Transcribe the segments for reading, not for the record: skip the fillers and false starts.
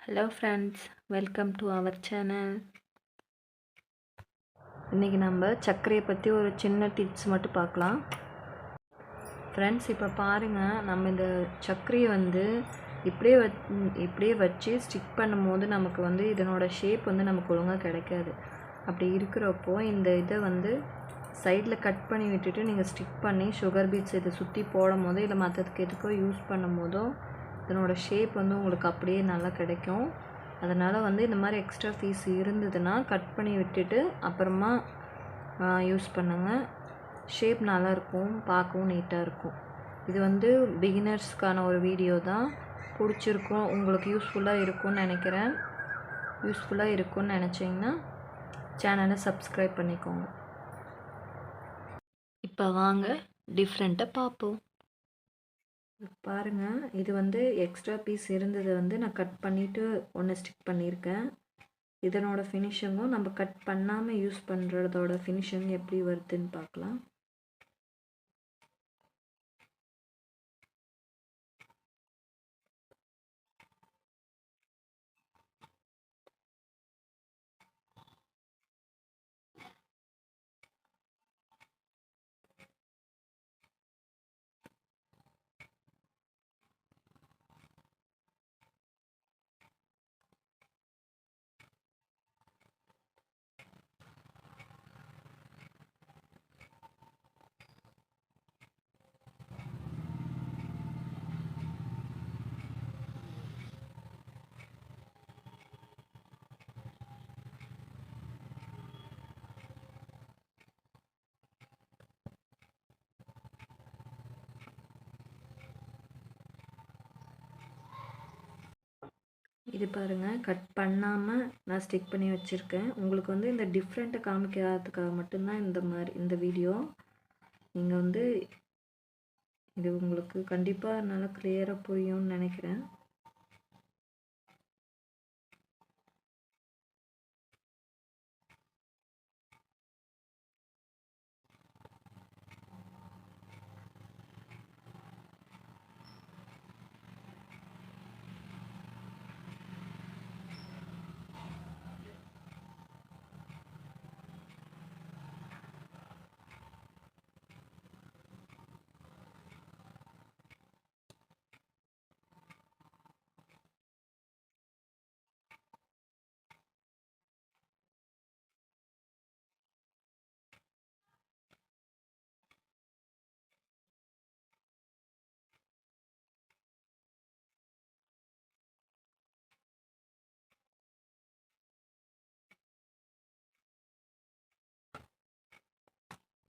Hello friends, welcome to our channel. இன்றைக்கி நம்ம சர்க்கரையை பற்றி ஒரு சின்ன டிப்ஸ் மட்டும் பார்க்கலாம். ஃப்ரெண்ட்ஸ், இப்போ பாருங்கள், நம்ம இந்த சர்க்கரையை இப்படியே வச்சு ஸ்டிக் பண்ணும்போது நமக்கு இதனோட ஷேப் நமக்கு ஒழுங்காக கிடைக்காது. அப்படி இருக்கிறப்போ இந்த இதை சைடில் கட் பண்ணி விட்டுட்டு நீங்கள் ஸ்டிக் பண்ணி சுகர் பீட்ஸ் இதை சுற்றி போடும் போதோ இல்லை மற்றதுக்கு எதுக்கோ யூஸ் பண்ணும் போதோ இதனோட ஷேப் உங்களுக்கு அப்படியே நல்லா கிடைக்கும். அதனால் இந்த மாதிரி எக்ஸ்ட்ரா பீஸ் இருந்ததுன்னா கட் பண்ணி விட்டுட்டு அப்புறமா யூஸ் பண்ணுங்கள். ஷேப் நல்லாயிருக்கும், பார்க்கவும் நீட்டாக இருக்கும். இது பிகினர்ஸ்க்கான ஒரு வீடியோ தான். பிடிச்சிருக்கும், உங்களுக்கு யூஸ்ஃபுல்லாக இருக்கும்னு நினைக்கிறேன். யூஸ்ஃபுல்லாக இருக்கும்னு நினச்சிங்கன்னா சேனலை சப்ஸ்கிரைப் பண்ணிக்கோங்க. இப்போ வாங்க டிஃப்ரெண்ட்டாக பார்ப்போம். பாருங்கள், இது எக்ஸ்ட்ரா பீஸ் இருந்ததை நான் கட் பண்ணிவிட்டு ஒன்று ஸ்டிக் பண்ணியிருக்கேன். இதனோட ஃபினிஷிங்கும் நம்ம கட் பண்ணாமல் யூஸ் பண்ணுறதோட ஃபினிஷிங் எப்படி வருதுன்னு பார்க்கலாம். இது பாருங்கள், கட் பண்ணாமல் நான் ஸ்டிக் பண்ணி வச்சுருக்கேன். உங்களுக்கு இந்த டிஃப்ரெண்ட்டை காமிக்கிறதுக்காக மட்டும்தான் இந்த வீடியோ. நீங்கள் இது உங்களுக்கு கண்டிப்பாக நல்லா கிளியராக புரியும்னு நினைக்கிறேன்.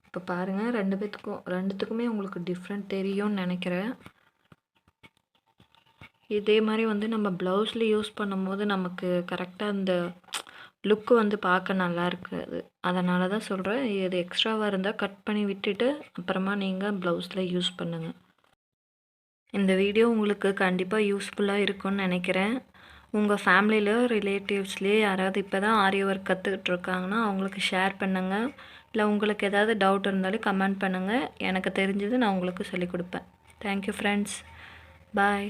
இப்போ பாருங்கள், ரெண்டுத்துக்குமே உங்களுக்கு டிஃப்ரெண்ட் தெரியும்னு நினைக்கிறேன். இதே மாதிரி நம்ம ப்ளவுஸில் யூஸ் பண்ணும்போது நமக்கு கரெக்டாக அந்த லுக்கு பார்க்க நல்லா இருக்காது. அதனால தான் சொல்கிறேன், இது எக்ஸ்ட்ராவாக இருந்தால் கட் பண்ணி விட்டுட்டு அப்புறமா நீங்கள் ப்ளவுஸில் யூஸ் பண்ணுங்கள். இந்த வீடியோ உங்களுக்கு கண்டிப்பாக யூஸ்ஃபுல்லாக இருக்கும்னு நினைக்கிறேன். உங்கள் ஃபேமிலியில் ரிலேட்டிவ்ஸ்லேயே யாராவது இப்போ தான் ஆரி ஒர்க் கற்றுக்கிட்டு இருக்காங்கன்னா அவங்களுக்கு ஷேர் பண்ணுங்கள். இல்லை உங்களுக்கு ஏதாவது டவுட் இருந்தாலும் கமெண்ட் பண்ணுங்கள். எனக்கு தெரிஞ்சது நான் உங்களுக்கு சொல்லிக் கொடுப்பேன். Thank you friends. பாய்.